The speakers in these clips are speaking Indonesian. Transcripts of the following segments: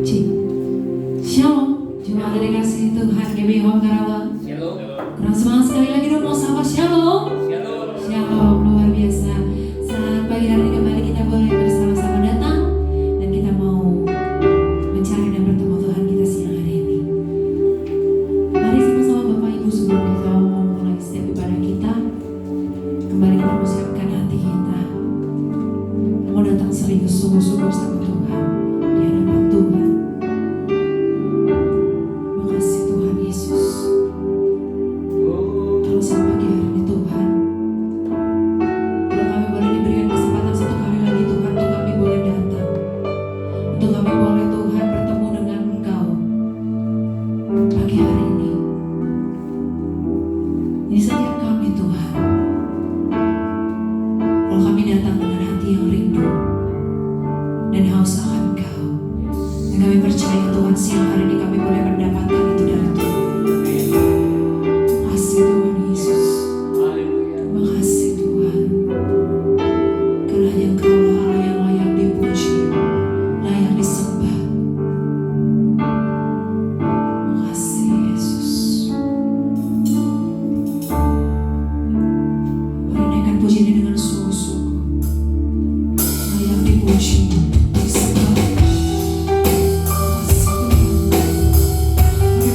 Cik. Shalom, jemaat dikasih Tuhan, Kami Home Karawang. Shalom. Kurang semangat sekali lagi dong, mau sapa Shalom. Shalom. Shalom, luar biasa. Saat pagi hari ini kembali kita boleh bersama-sama datang dan kita mau mencari dan bertemu Tuhan kita siang hari ini. Mari sama-sama Bapak Ibu sebelum kita mau mulai setiap ibadah kita, kembali kita mau siapkan hati kita. Mau datang serius, sungguh-sungguh sama Tuhan di hadapan Tuhan. Makasih Tuhan Yesus. Kalau siang pagi hari ini Tuhan, kalau kami boleh diberikan kesempatan satu kali lagi Tuhan, untuk kami boleh datang, untuk kami boleh Tuhan bertemu dengan Engkau pagi hari ini. Ini setiap kami Tuhan, kalau kami datang dengan hati yang rindu dan haus akan Engkau, dan kami percaya Tuhan siang hari ini kami boleh mendapatkan itu dari Tuhan. Makasih Tuhan Yesus. Terima kasih Tuhan, karena hanya Engkau Allah yang layak dipuji, layak disembah. Terima kasih Yesus. Mari naikkan puji ini dengan sungguh-sungguh, layak dipuji, disembah. Terima kasih Tuhan.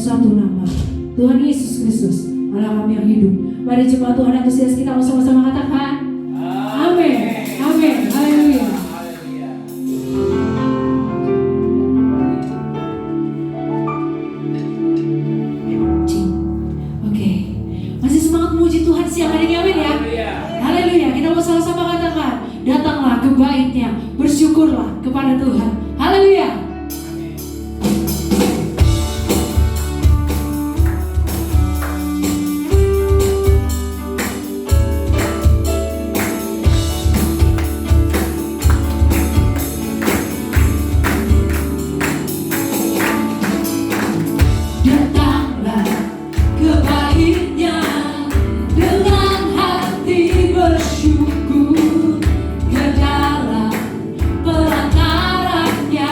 satu nama, Tuhan Yesus Kristus, Allah kami yang hidup. Mari jemaat Tuhan antusias kita mau sama-sama katakan amin, amin, haleluya. Oke, masih semangat memuji Tuhan siang hari ini, amin ya. Haleluya, kita mau sama-sama katakan, datanglah ke bait-Nya, bersyukurlah kepada Tuhan. Haleluya. Bersyukur ke dalam pelatarannya.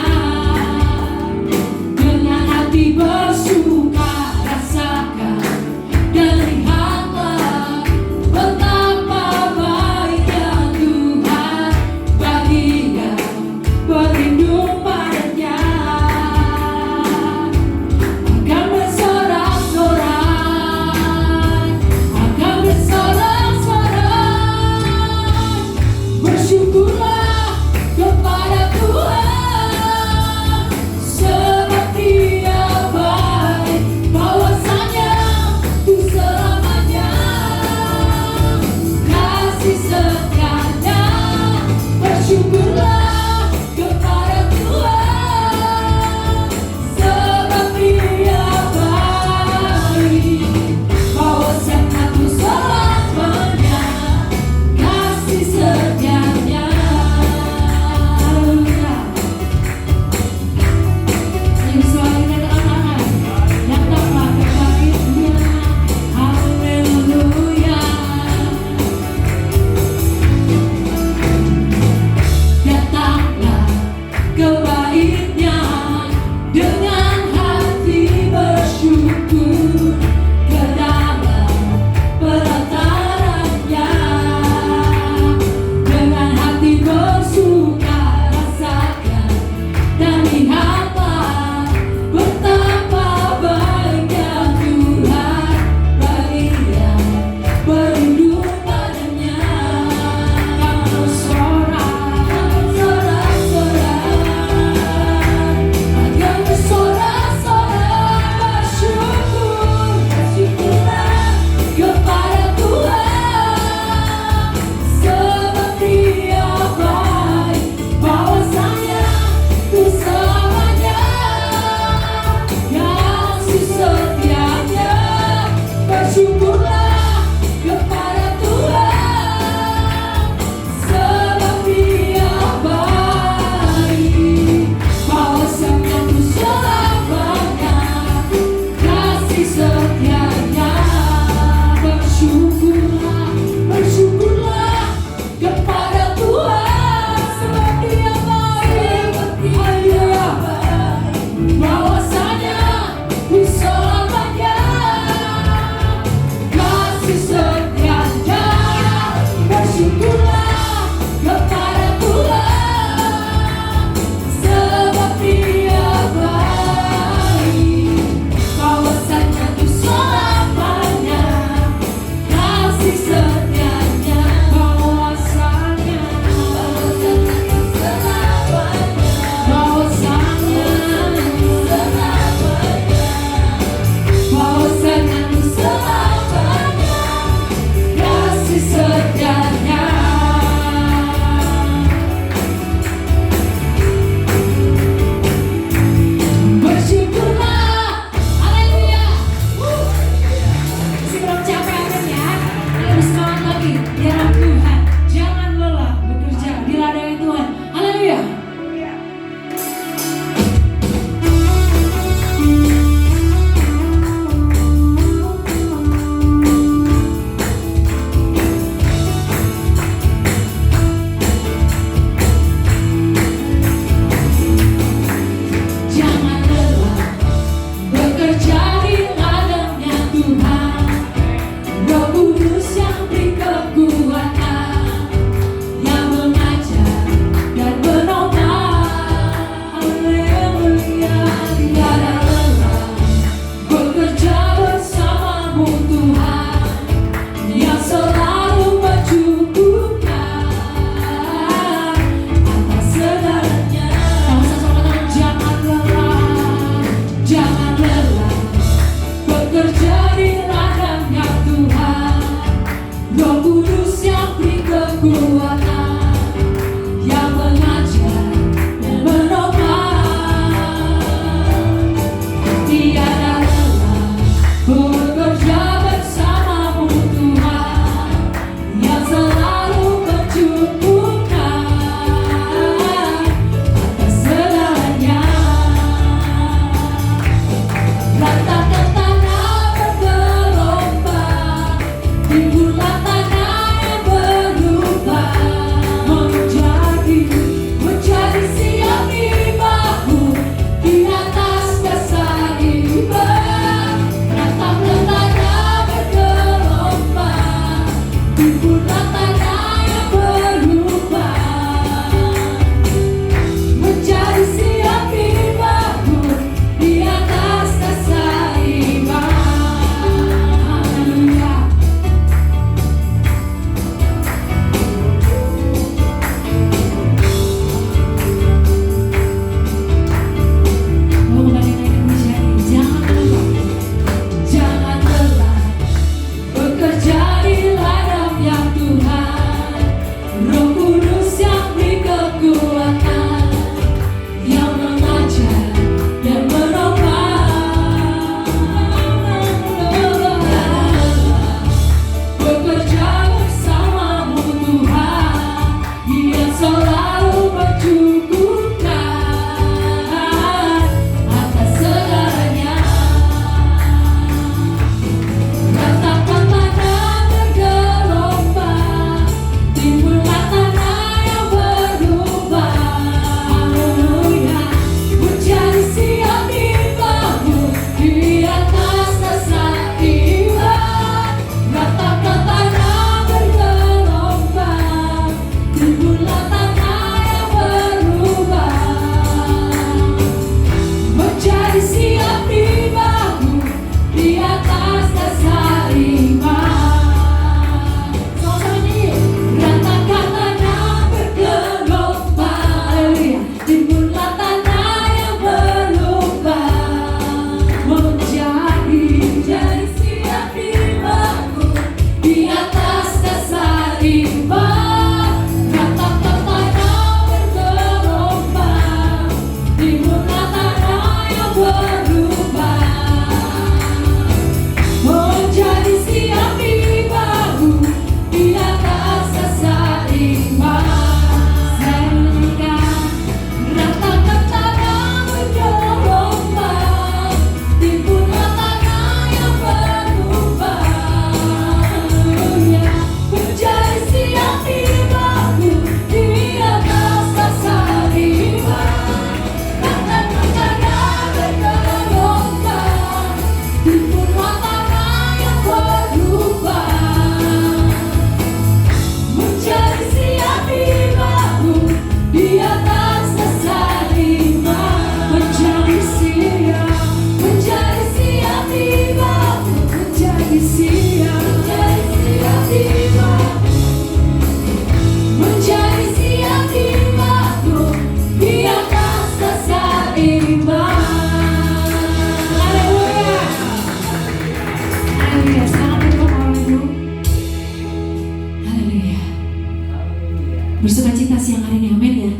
Bersukacita siang hari ini, amin ya.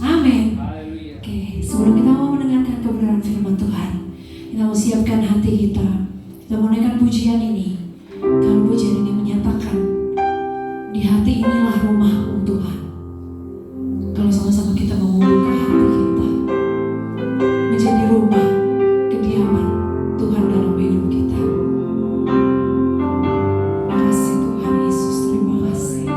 Amin. Haleluya. Oke, sebelum kita mau mendengarkan kebenaran firman Tuhan, kita mau siapkan hati kita. Kita mau naikkan pujian ini. Kalau pujian ini menyatakan di hati inilah rumahmu Tuhan. Kalau sama-sama kita mau membuka hati kita menjadi rumah kediaman Tuhan dalam hidup kita. Terima kasih Tuhan Yesus, terima kasih.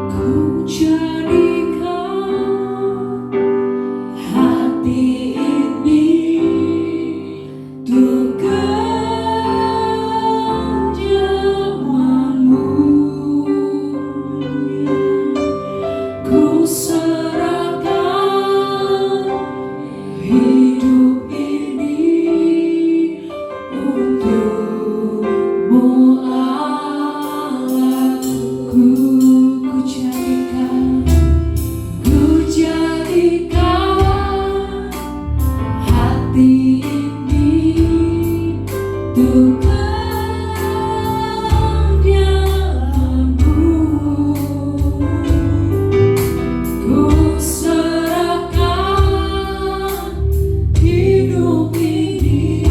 Ku jadikan hati ini untuk kediaman-Mu. Ku serahkan hidup ini untuk-Mu Allahku. Ku jadikan hati ini untuk kediaman-Mu. Ku serahkan hidup ini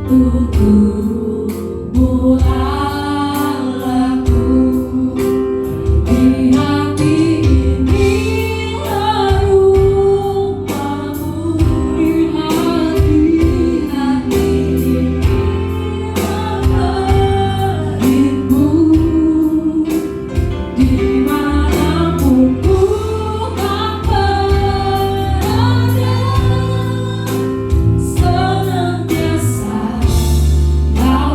untuk-Mu Allahku. Di hati inilah rumah-Mu, di hati inilah hidupku. Dimanapun ku kan berada, senantiasa Kau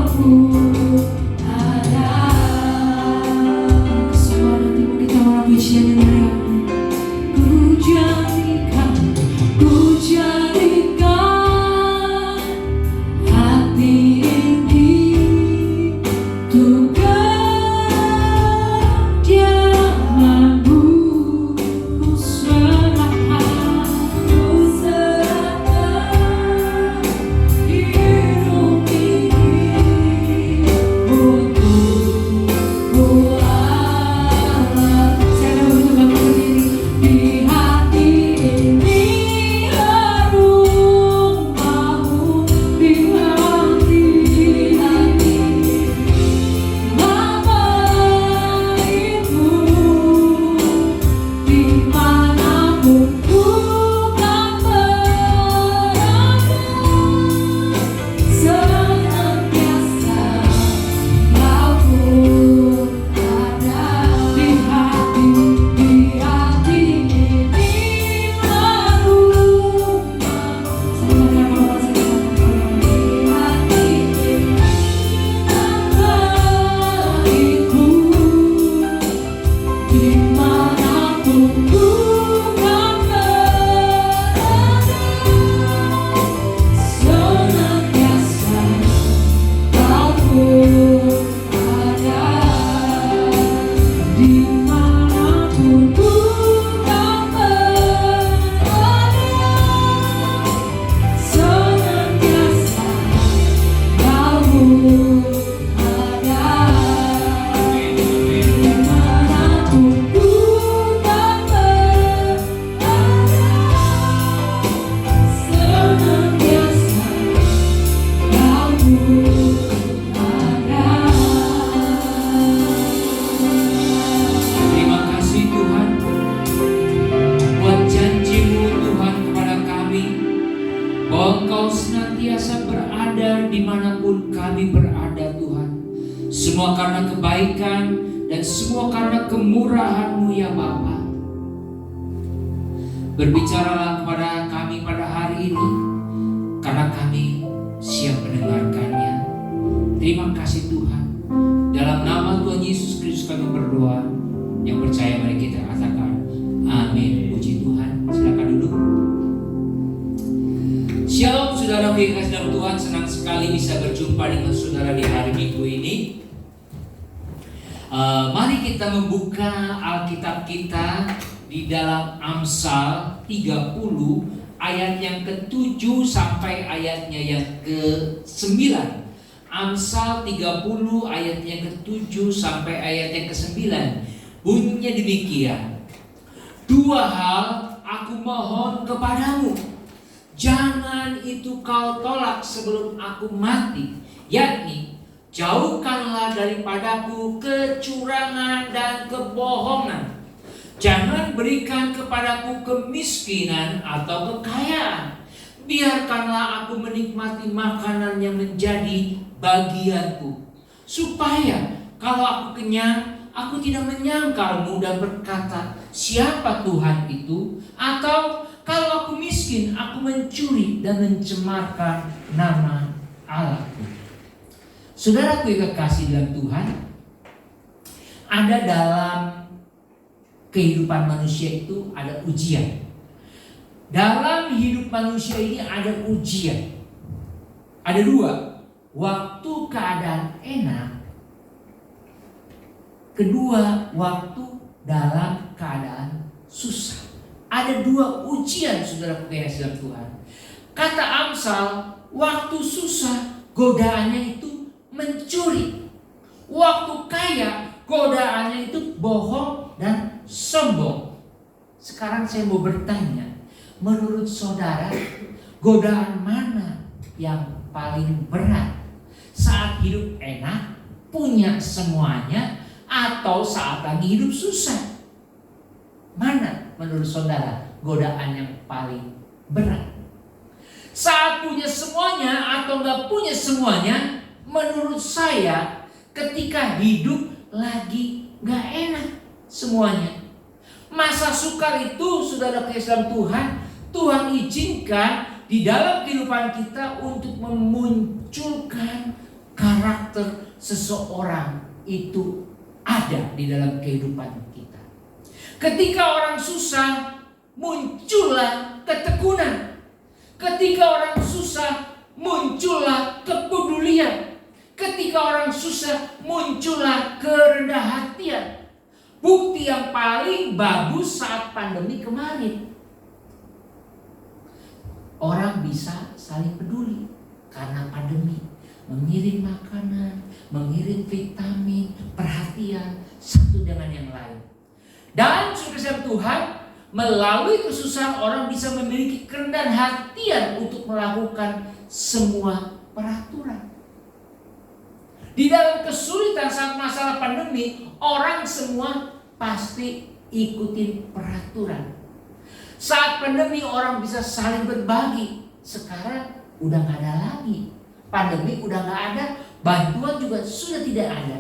ada. Semua hatimu kita mau pujian yang mulia. Ku jadikan hati ini untuk kediaman-Mu. Ku serahkan hidup ini untuk-Mu Allah. Saya akan mencoba berdiri. Di hati inilah rumah-Mu, di hati Bapa itu. Dimanapun ku kan berada, senantiasa Kau pun ada. Di hati inilah rumah. Saya akan di hati inilah hidupku. Dimanapun ku kan berada, senantiasa Kau pun ada. Dimanapun ku kan berada, senantiasa Kau pun ada. Dimanapun ku kan berada, senantiasa Kau pun ada. Terima kasih Tuhan buat janji-Mu Tuhan kepada kami, bahwa Engkau senantiasa berada dimanapun kami berada Tuhan. Semua karena kebaikan dan semua karena kemurahan-Mu ya Bapa. Berbicaralah kepada kami pada hari ini, karena kami siap mendengarkannya. Terima kasih Tuhan. Dalam nama Tuhan Yesus Kristus kami berdoa. Yang percaya mari kita katakan amin. Puji Tuhan. Silakan duduk. Shalom saudara yang kasih dalam Tuhan. Senang sekali bisa berjumpa dengan saudara di hari Minggu ini. Mari kita membuka Alkitab kita di dalam Amsal 30 ayat yang ke-7 sampai ayatnya yang ke-9. Amsal 30 ayat yang ke-7 sampai ayat yang ke-9. Bunyinya demikian. Dua hal aku mohon kepadamu, jangan itu kau tolak sebelum aku mati, yakni jauhkanlah daripadaku kecurangan dan kebohongan. Jangan berikan kepadaku kemiskinan atau kekayaan. Biarkanlah aku menikmati makanan yang menjadi bagianku, supaya kalau aku kenyang, aku tidak menyangkalmu dan berkata, siapa Tuhan itu? Atau kalau aku miskin, aku mencuri dan mencemarkan nama Allahku. Saudaraku yang kekasih dalam Tuhan, ada dalam kehidupan manusia itu ada ujian. Dalam hidup manusia ini ada ujian. Ada dua. Waktu keadaan enak. Kedua, waktu dalam keadaan susah. Ada dua ujian, saudara kekasih dalam Tuhan. Kata Amsal, waktu susah godaannya itu mencuri. Waktu kaya godaannya itu bohong dan sombong. Sekarang saya mau bertanya, menurut saudara, godaan mana yang paling berat? Saat hidup enak, punya semuanya, atau saat lagi hidup susah? Mana menurut saudara godaan yang paling berat? Saat punya semuanya atau nggak punya semuanya? Menurut saya, ketika hidup lagi nggak enak semuanya. Masa sukar itu, saudara Islam Tuhan izinkan di dalam kehidupan kita untuk memunculkan karakter seseorang itu ada di dalam kehidupan kita. Ketika orang susah, muncullah ketekunan. Ketika orang susah, muncullah kepedulian. Ketika orang susah, muncullah kerendah hatian. Bukti yang paling bagus saat pandemi kemarin, orang bisa saling peduli karena pandemi, mengirim makanan, mengirim vitamin, perhatian satu dengan yang lain. Dan sukses Tuhan, melalui kesusahan orang bisa memiliki kerendahan hatian untuk melakukan semua peraturan. Di dalam kesulitan saat masalah pandemi, orang semua pasti ikutin peraturan. Saat pandemi orang bisa saling berbagi. Sekarang udah gak ada lagi. Pandemi udah gak ada, bantuan juga sudah tidak ada.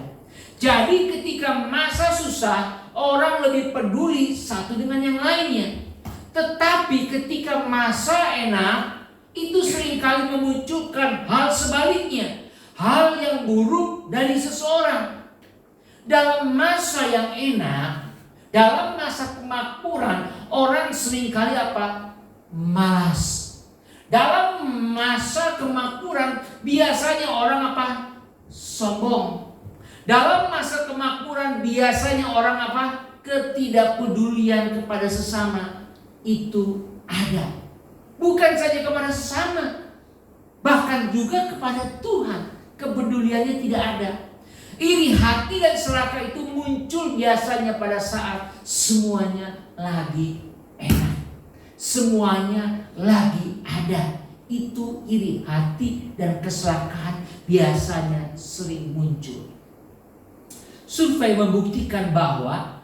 Jadi ketika masa susah, orang lebih peduli satu dengan yang lainnya. Tetapi ketika masa enak, itu seringkali memunculkan hal sebaliknya. Hal yang buruk dari seseorang. Dalam masa yang enak, dalam masa kemakmuran, orang seringkali apa? Malas. Dalam masa kemakmuran, biasanya orang apa? Sombong. Dalam masa kemakmuran, biasanya orang apa? Ketidakpedulian kepada sesama itu ada. Bukan saja kepada sesama, bahkan juga kepada Tuhan. Kepeduliannya tidak ada. Iri hati dan serakah itu muncul biasanya pada saat semuanya lagi enak, semuanya lagi ada. Itu iri hati dan keserakahan biasanya sering muncul. Survei membuktikan bahwa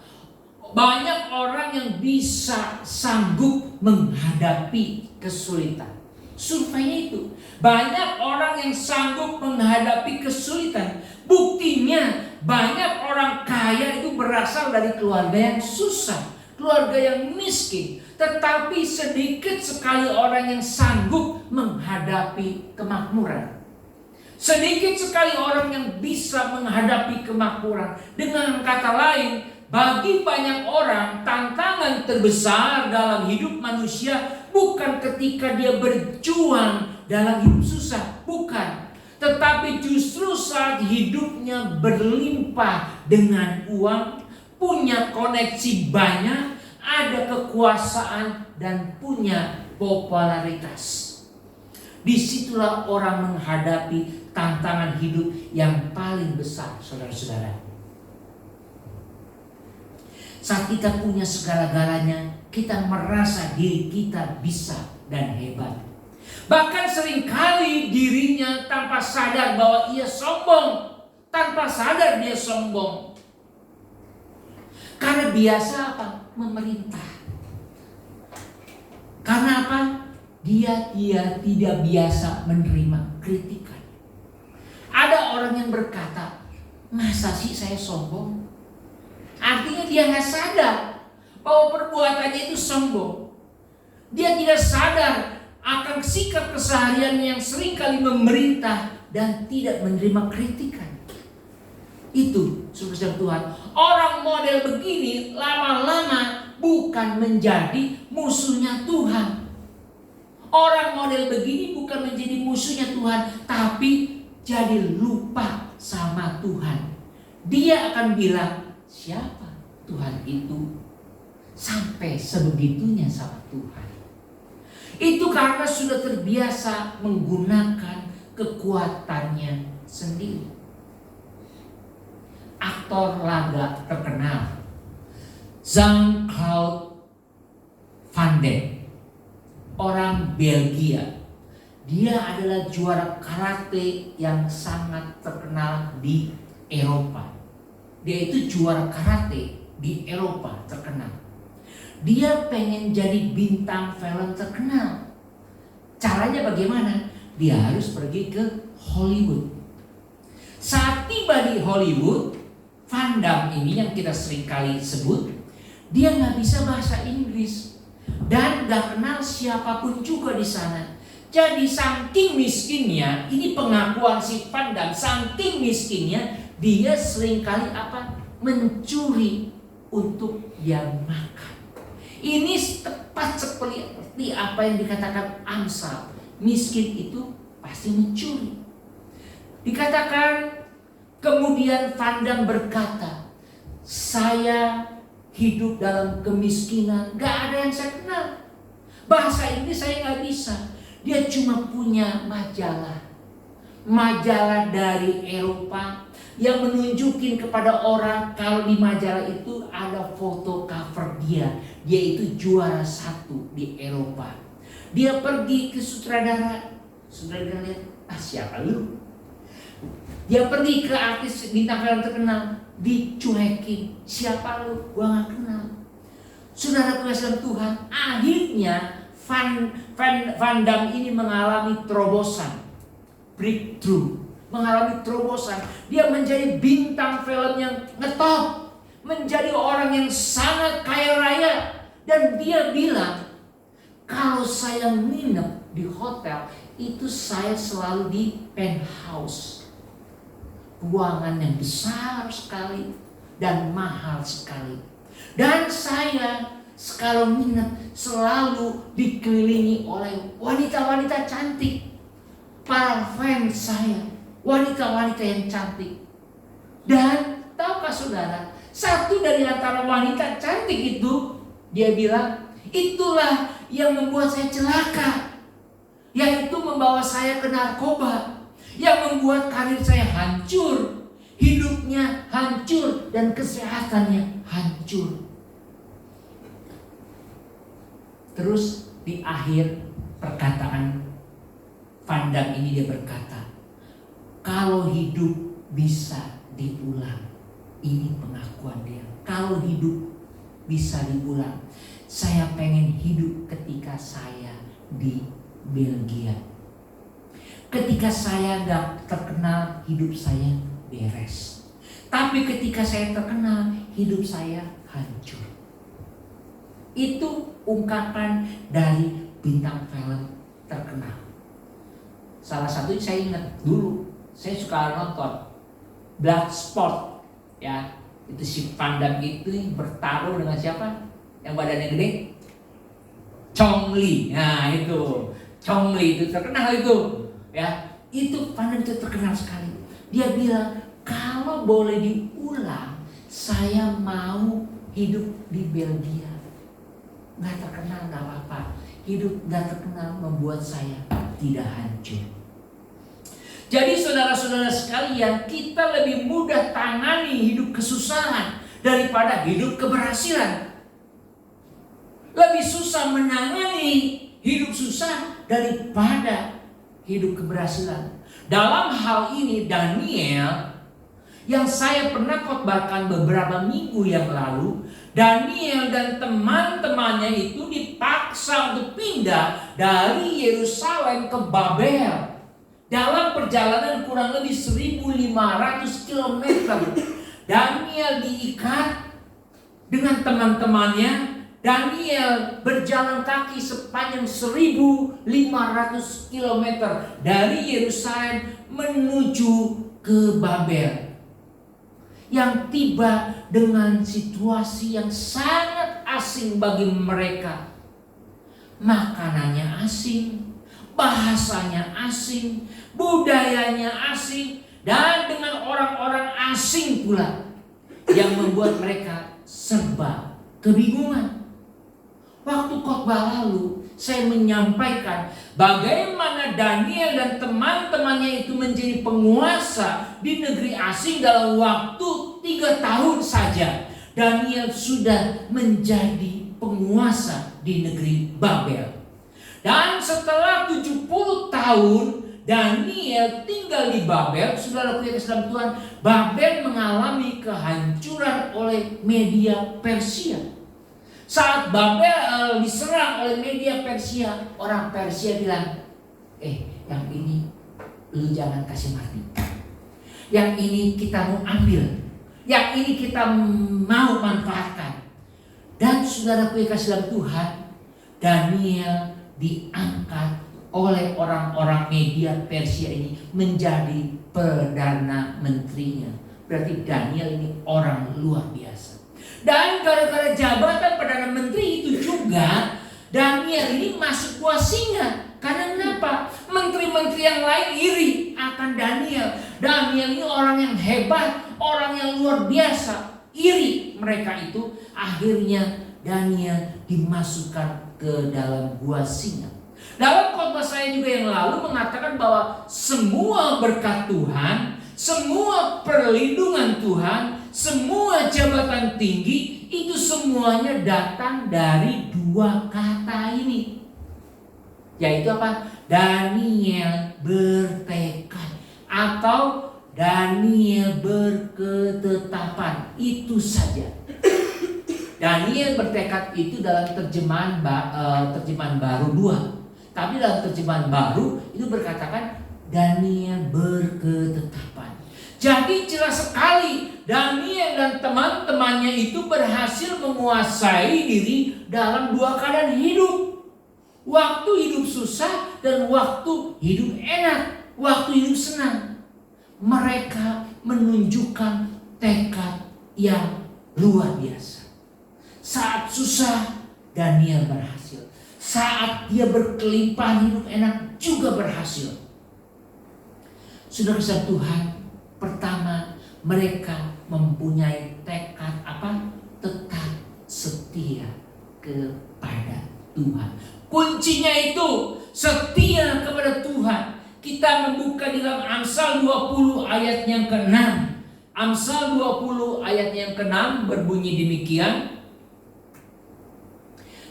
banyak orang yang bisa sanggup menghadapi kesulitan. Surveinya itu, banyak orang yang sanggup menghadapi kesulitan. Buktinya banyak orang kaya itu berasal dari keluarga yang susah, keluarga yang miskin. Tetapi sedikit sekali orang yang sanggup menghadapi kemakmuran. Sedikit sekali orang yang bisa menghadapi kemakmuran. Dengan kata lain, bagi banyak orang, tantangan terbesar dalam hidup manusia bukan ketika dia berjuang dalam hidup susah, bukan. Tetapi justru saat hidupnya berlimpah dengan uang, punya koneksi banyak, ada kekuasaan dan punya popularitas. Disitulah orang menghadapi tantangan hidup yang paling besar, saudara-saudara. Saat kita punya segala-galanya, kita merasa diri kita bisa dan hebat. Bahkan seringkali dirinya tanpa sadar bahwa ia sombong. Tanpa sadar dia sombong. Karena biasa apa? Memerintah. Karena apa? Dia tidak biasa menerima kritikan. Ada orang yang berkata, masa sih saya sombong? Artinya dia nggak sadar bahwa perbuatannya itu sombong. Dia tidak sadar akan sikap kesehariannya yang seringkali memerintah dan tidak menerima kritikan. Itu, saudara Tuhan, orang model begini lama-lama bukan menjadi musuhnya Tuhan. Orang model begini bukan menjadi musuhnya Tuhan, tapi jadi lupa sama Tuhan. Dia akan bilang, siapa Tuhan itu? Sampai sebegitunya sama Tuhan. Itu karena sudah terbiasa menggunakan kekuatannya sendiri. Aktor laga terkenal Jean-Claude Van Damme, orang Belgia. Dia adalah juara karate yang sangat terkenal di Eropa. Dia itu juara karate di Eropa terkenal. Dia pengen jadi bintang film terkenal. Caranya bagaimana? Dia harus pergi ke Hollywood. Saat tiba di Hollywood, Van Damme ini yang kita sering kali sebut, dia nggak bisa bahasa Inggris dan nggak kenal siapapun juga di sana. Jadi saking miskinnya, ini pengakuan si Van Damme, saking miskinnya dia sering kali apa? Mencuri untuk dia makan. Ini tepat seperti apa yang dikatakan Amsal. Miskin itu pasti mencuri. Dikatakan kemudian Van Damme berkata, saya hidup dalam kemiskinan, gak ada yang saya kenal. Bahasa Inggris saya gak bisa. Dia cuma punya majalah dari Eropa yang menunjukin kepada orang kalau di majalah itu ada foto cover dia. Dia itu juara 1 di Eropa. Dia pergi ke sutradara lihat, siapa lu? Dia pergi ke artis bintang film terkenal, dicuekin, siapa lu? Gua gak kenal. Saudara kasih Tuhan, akhirnya Van Damme ini mengalami terobosan, breakthrough, mengalami terobosan. Dia menjadi bintang film yang ngetop, menjadi orang yang sangat kaya raya. Dan dia bilang, kalau saya nginep di hotel, itu saya selalu di penthouse. Ruangan yang besar sekali dan mahal sekali. Dan saya kalau nginep selalu dikelilingi oleh wanita-wanita cantik. Para fans saya, wanita-wanita yang cantik. Dan tahukah saudara, satu dari antara wanita cantik itu, dia bilang, itulah yang membuat saya celaka. Yaitu membawa saya ke narkoba. Yang membuat karir saya hancur. Hidupnya hancur dan kesehatannya hancur. Terus di akhir perkataan Van Damme ini dia berkata, kalau hidup bisa diulang. Ini pengakuan dia. Kalau hidup bisa diulang, saya pengen hidup ketika saya di Belgia. Ketika saya gak terkenal, hidup saya beres. Tapi ketika saya terkenal, hidup saya hancur. Itu ungkapan dari bintang film terkenal. Salah satu saya ingat dulu, saya suka nonton Bloodsport, ya. Itu si Van Damme itu bertarung dengan siapa? Yang badannya gede? Chong Li. Nah itu, Chong Li itu terkenal itu, ya. Itu Van Damme itu terkenal sekali. Dia bilang, kalau boleh diulang, saya mau hidup di Belgia. nggak terkenal nggak apa-apa. Hidup nggak terkenal membuat saya tidak hancur. Jadi saudara-saudara sekalian, kita lebih mudah tangani hidup kesusahan daripada hidup keberhasilan. Lebih susah menangani hidup susah daripada hidup keberhasilan. Dalam hal ini Daniel, yang saya pernah khotbahkan beberapa minggu yang lalu, Daniel dan teman-temannya itu dipaksa untuk pindah dari Yerusalem ke Babel. Dalam perjalanan kurang lebih 1.500 km, Daniel diikat dengan teman-temannya. Daniel berjalan kaki sepanjang 1.500 km dari Yerusalem menuju ke Babel, yang tiba dengan situasi yang sangat asing bagi mereka. Makanannya asing, bahasanya asing, budayanya asing, dan dengan orang-orang asing pula, yang membuat mereka serba kebingungan. Waktu khotbah lalu saya menyampaikan bagaimana Daniel dan teman-temannya itu menjadi penguasa di negeri asing dalam waktu 3 tahun saja. Daniel sudah menjadi penguasa di negeri Babel. Dan setelah 70 tahun Daniel tinggal di Babel, saudaraku yang kasih dalam Tuhan, Babel mengalami kehancuran oleh media Persia. Saat Babel diserang oleh media Persia, orang Persia bilang, yang ini lu jangan kasih mati, yang ini kita mau ambil, yang ini kita mau manfaatkan. Dan saudaraku yang kasih dalam Tuhan, Daniel diangkat oleh orang-orang media Persia ini menjadi perdana menterinya. Berarti Daniel ini orang luar biasa. Dan gara-gara jabatan Perdana Menteri itu juga Daniel ini masuk gua singa. Karena kenapa? Menteri-menteri yang lain iri akan Daniel. Daniel ini orang yang hebat, orang yang luar biasa. Iri mereka itu. Akhirnya Daniel dimasukkan ke dalam gua singa. Dalam khotbah saya juga yang lalu mengatakan bahwa semua berkat Tuhan, semua perlindungan Tuhan, semua jabatan tinggi itu semuanya datang dari 2 kata ini. Yaitu apa? Daniel bertekad atau Daniel berketetapan. Itu saja. Daniel bertekad itu dalam terjemahan baru 2. Tapi dalam terjemahan baru itu berkatakan Daniel berketetapan. Jadi jelas sekali Daniel dan teman-temannya itu berhasil menguasai diri dalam 2 keadaan hidup. Waktu hidup susah dan waktu hidup enak, waktu hidup senang. Mereka menunjukkan tekad yang luar biasa. Saat susah Daniel berhasil. Saat dia berkelimpahan hidup enak juga berhasil. Saudara Tuhan, pertama mereka mempunyai tekad apa? Tetap setia kepada Tuhan. Kuncinya itu setia kepada Tuhan. Kita membuka di dalam Amsal 20 ayat yang ke-6. Amsal 20 ayat yang ke-6 berbunyi demikian.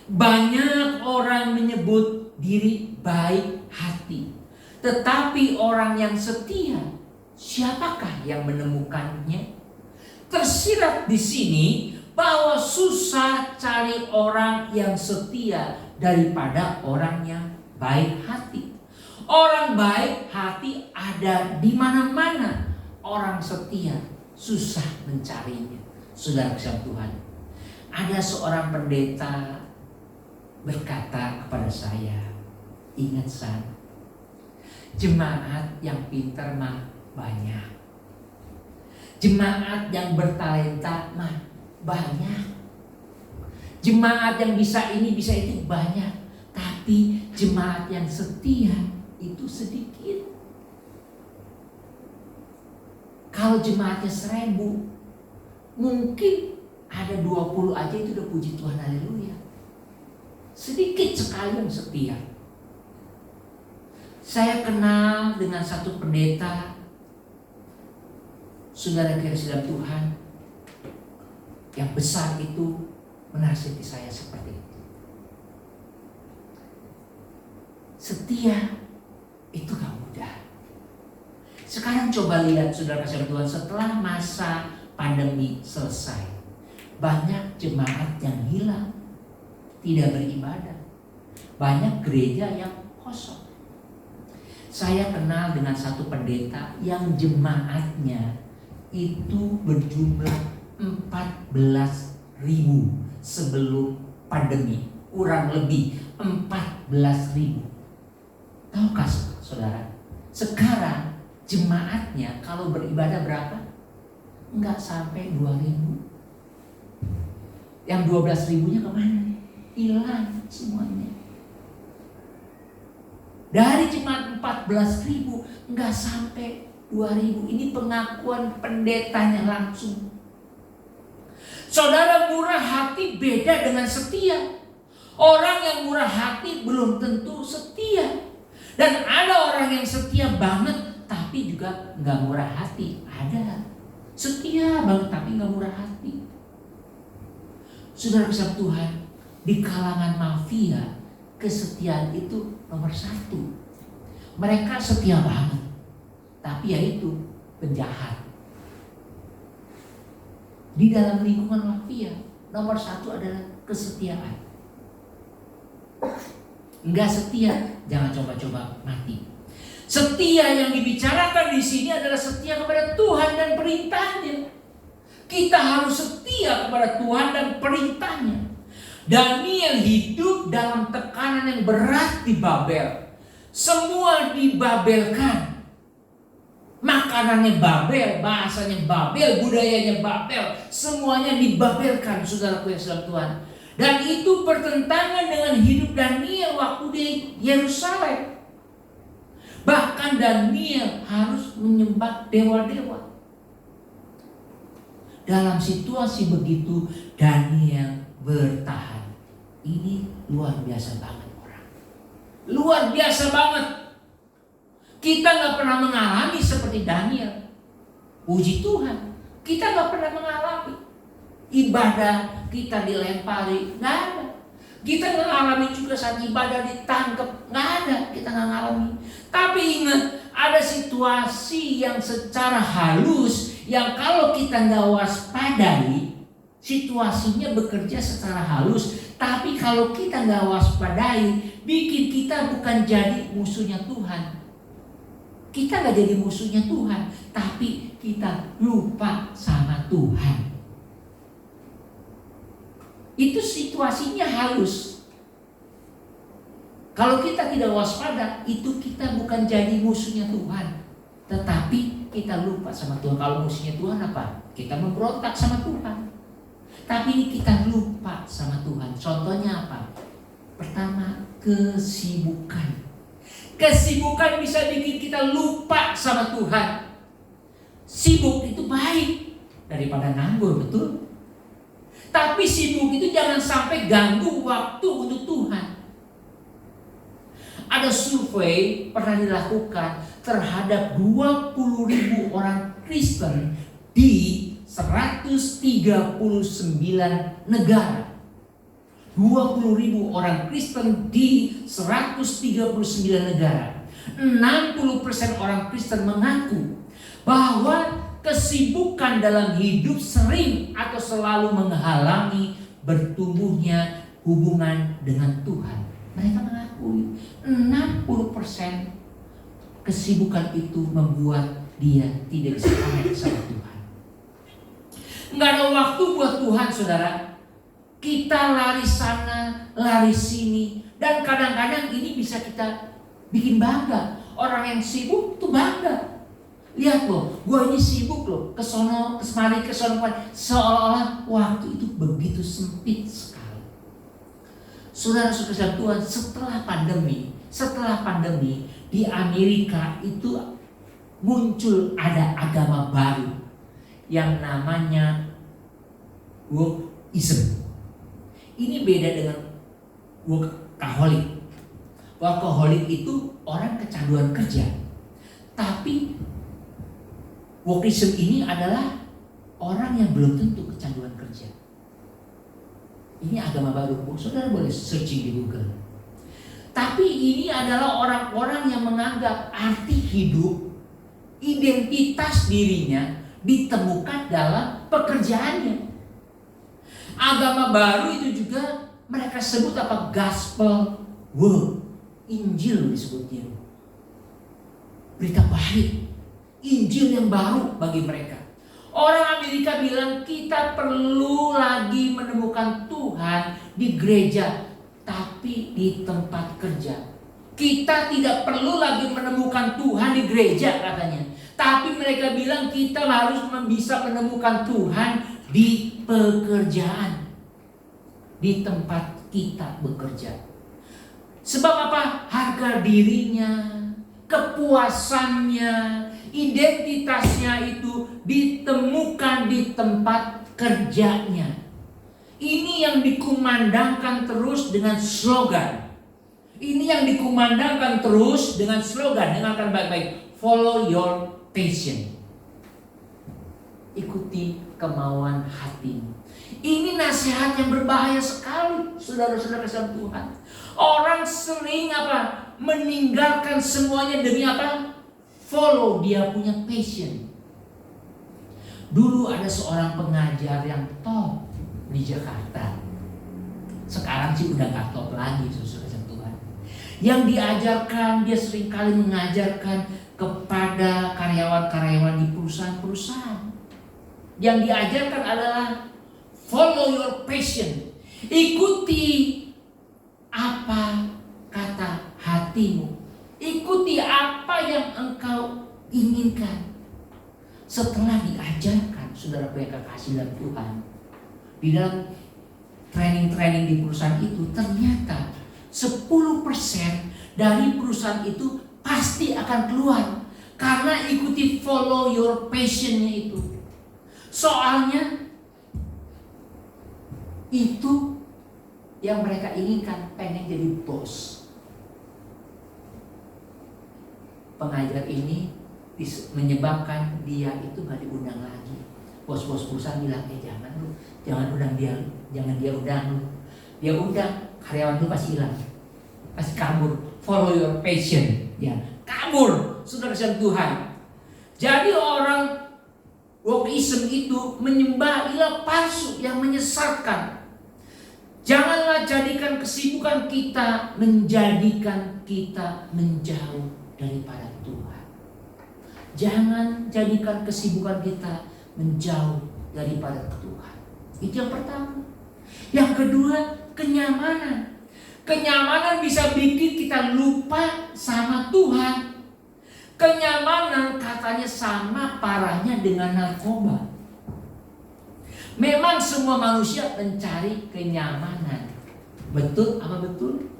Banyak orang menyebut diri baik hati, tetapi orang yang setia, siapakah yang menemukannya? Tersirat di sini bahwa susah cari orang yang setia daripada orang yang baik hati. Orang baik hati ada di mana-mana. Orang setia susah mencarinya. Saudara kasih Tuhan, ada seorang pendeta berkata kepada saya, ingat San, jemaat yang pintar mah banyak, jemaat yang bertalenta mah banyak, jemaat yang bisa ini bisa itu banyak, tapi jemaat yang setia itu sedikit. Kalau jemaatnya 1000, mungkin ada 20 aja itu udah puji Tuhan, haleluya. sedikit sekali yang setia. Saya kenal dengan satu pendeta, saudara kasih dalam Tuhan, yang besar itu menasihati saya seperti itu. Setia itu gak mudah. Sekarang coba lihat saudara kasih dalam Tuhan, setelah masa pandemi selesai, banyak jemaat yang hilang, tidak beribadah, banyak gereja yang kosong. Saya kenal dengan satu pendeta yang jemaatnya itu berjumlah 14.000 sebelum pandemi, kurang lebih 14.000. Tahukah saudara, sekarang jemaatnya kalau beribadah berapa? Enggak sampai 2.000. Yang 12.000-nya kemana? Hilang semuanya. Dari jemaat 14.000 enggak sampai 2.000. Ini pengakuan pendetanya langsung. Saudara, murah hati beda dengan setia. Orang yang murah hati belum tentu setia. Dan ada orang yang setia banget tapi juga enggak murah hati. Ada. Setia banget tapi enggak murah hati. Saudara kasih Tuhan, di kalangan mafia kesetiaan itu nomor 1. Mereka setia banget, tapi yaitu penjahat. Di dalam lingkungan mafia nomor 1 adalah kesetiaan. Enggak setia, jangan coba-coba mati. Setia yang dibicarakan di sini adalah setia kepada Tuhan dan perintahnya. Kita harus setia kepada Tuhan dan perintahnya. Daniel hidup dalam tekanan yang berat di Babel. Semua dibabelkan. Makanannya Babel, bahasanya Babel, budayanya Babel. Semuanya dibabelkan, saudaraku yang dalam Tuhan. Dan itu bertentangan dengan hidup Daniel waktu di Yerusalem. Bahkan Daniel harus menyembah dewa-dewa. Dalam situasi begitu, Daniel bertahan. Ini luar biasa banget orang. Luar biasa banget. Kita gak pernah mengalami seperti Daniel. Puji Tuhan, kita gak pernah mengalami ibadah kita dilempari, gak ada. Kita gak mengalami juga saat ibadah ditangkap, gak ada. Kita gak mengalami. Tapi ingat, ada situasi yang secara halus, yang kalau kita gak waspadai, situasinya bekerja secara halus. Tapi kalau kita gak waspadai, bikin kita bukan jadi musuhnya Tuhan. Kita gak jadi musuhnya Tuhan, tapi kita lupa sama Tuhan. Itu situasinya halus. Kalau kita tidak waspada, itu kita bukan jadi musuhnya Tuhan, tetapi kita lupa sama Tuhan. Kalau musuhnya Tuhan apa? Kita memberontak sama Tuhan. Tapi ini kita lupa sama Tuhan. Contohnya apa? Pertama, kesibukan. Kesibukan bisa bikin kita lupa sama Tuhan. Sibuk itu baik daripada nganggur, betul? Tapi sibuk itu jangan sampai ganggu waktu untuk Tuhan. Ada survei pernah dilakukan terhadap 20.000 orang Kristen di 139 negara. 20.000 orang Kristen di 139 negara. 60% orang Kristen mengaku bahwa kesibukan dalam hidup sering atau selalu menghalangi bertumbuhnya hubungan dengan Tuhan. Mereka mengakui 60% kesibukan itu membuat dia tidak bisa connect sama Tuhan. Nggak ada waktu buat Tuhan, saudara. Kita lari sana, lari sini. Dan kadang-kadang ini bisa kita bikin bangga. Orang yang sibuk tuh bangga. Lihat loh, gue ini sibuk loh. Kesono, kesemari, kesono. Seolah-olah waktu itu begitu sempit sekali. Saudara-saudara Tuhan, setelah pandemi di Amerika itu muncul ada agama baru yang namanya wokeism. Ini beda dengan workaholic. Workaholic itu orang kecanduan kerja. Tapi workism ini adalah orang yang belum tentu kecanduan kerja. Ini agama baru. Saudara boleh searching di Google. Tapi ini adalah orang-orang yang menganggap arti hidup, identitas dirinya ditemukan dalam pekerjaannya. Agama baru itu juga mereka sebut apa? Gospel work. Injil disebutnya. Berita baik. Injil yang baru bagi mereka. Orang Amerika bilang kita perlu lagi menemukan Tuhan di gereja, tapi di tempat kerja. Kita tidak perlu lagi menemukan Tuhan di gereja katanya. Tapi mereka bilang kita harus bisa menemukan Tuhan di pekerjaan. Di tempat kita bekerja. Sebab apa? Harga dirinya, kepuasannya, identitasnya itu ditemukan di tempat kerjanya. Ini yang dikumandangkan terus dengan slogan. Ini yang dikumandangkan terus dengan slogan. Dengarkan baik-baik. Follow your passion. Ikuti kemauan hatimu. Ini nasihat yang berbahaya sekali, saudara-saudara kasih Tuhan. Orang sering apa? Meninggalkan semuanya demi apa? Follow dia punya passion. Dulu ada seorang pengajar yang top di Jakarta. Sekarang sih udah gak top lagi, saudara Tuhan. Yang diajarkan, dia seringkali mengajarkan kepada karyawan-karyawan di perusahaan-perusahaan. Yang diajarkan adalah follow your passion. Ikuti apa kata hatimu. Ikuti apa yang engkau inginkan. Setelah diajarkan, saudara yang kekasih dalam Tuhan, di dalam training-training di perusahaan itu, ternyata 10% dari perusahaan itu pasti akan keluar. Karena ikuti follow your passion-nya itu. Soalnya itu yang mereka inginkan, pengen jadi bos. Pengajar ini menyebabkan dia itu gak diundang lagi. Bos-bos perusahaan bilang, jangan undang dia, jangan dia undang lu. Dia undang, karyawan lu pasti hilang, pasti kabur. Follow your passion, ya kabur, saudara Tuhan. Jadi orang wokeism itu menyembah ilah palsu yang menyesatkan. Janganlah jadikan kesibukan kita menjadikan kita menjauh daripada Tuhan. Jangan jadikan kesibukan kita menjauh daripada Tuhan. Itu yang pertama. Yang kedua, kenyamanan. Kenyamanan bisa bikin kita lupa sama Tuhan. Kenyamanan katanya sama parahnya dengan narkoba. Memang semua manusia mencari kenyamanan. Betul apa betul?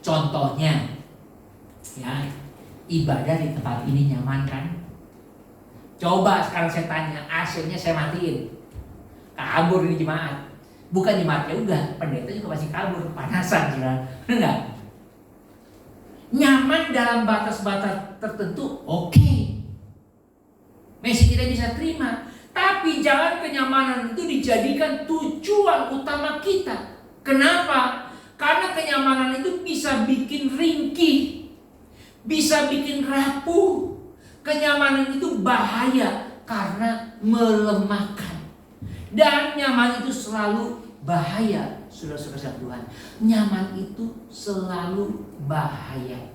Contohnya, ya, ibadah di tempat ini nyaman kan? Coba sekarang saya tanya, AC-nya saya matiin. Kabur ini jemaat. Bukan jemaat ya udah, pendeta juga masih kabur, panasan saudara. Enggak? Nyaman dalam batas-batas tertentu, oke. Masih kita bisa terima. Tapi jangan kenyamanan itu dijadikan tujuan utama kita. Kenapa? Karena kenyamanan itu bisa bikin ringkih, bisa bikin rapuh. Kenyamanan itu bahaya karena melemahkan. Dan nyaman itu selalu bahaya, saudara-saudara Tuhan. Nyaman itu selalu bahaya.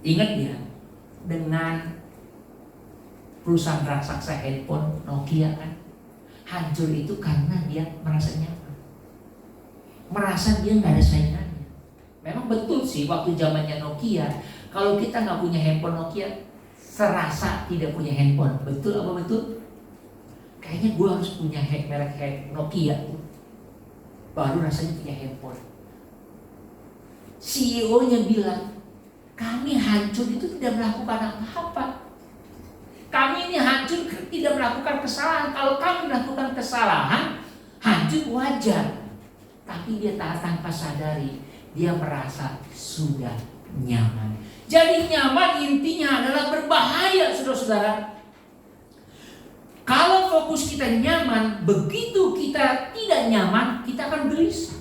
Ingat ya, dengan perusahaan raksasa handphone Nokia kan, hancur itu karena dia merasa nyaman, merasa dia nggak ada saingannya. Memang betul sih waktu zamannya Nokia, kalau kita nggak punya handphone Nokia, serasa tidak punya handphone. Betul apa betul? Kayaknya gue harus punya merek Nokia baru rasanya punya handphone. CEO-nya bilang, kami hancur itu tidak melakukan apa-apa. Kami ini hancur tidak melakukan kesalahan. Kalau kami melakukan kesalahan, hancur wajar. Tapi Tetapi dia tanpa sadari, dia merasa sudah nyaman. Jadi nyaman intinya adalah berbahaya, saudara-saudara. Kalau fokus kita nyaman, begitu kita tidak nyaman, kita akan gelisah.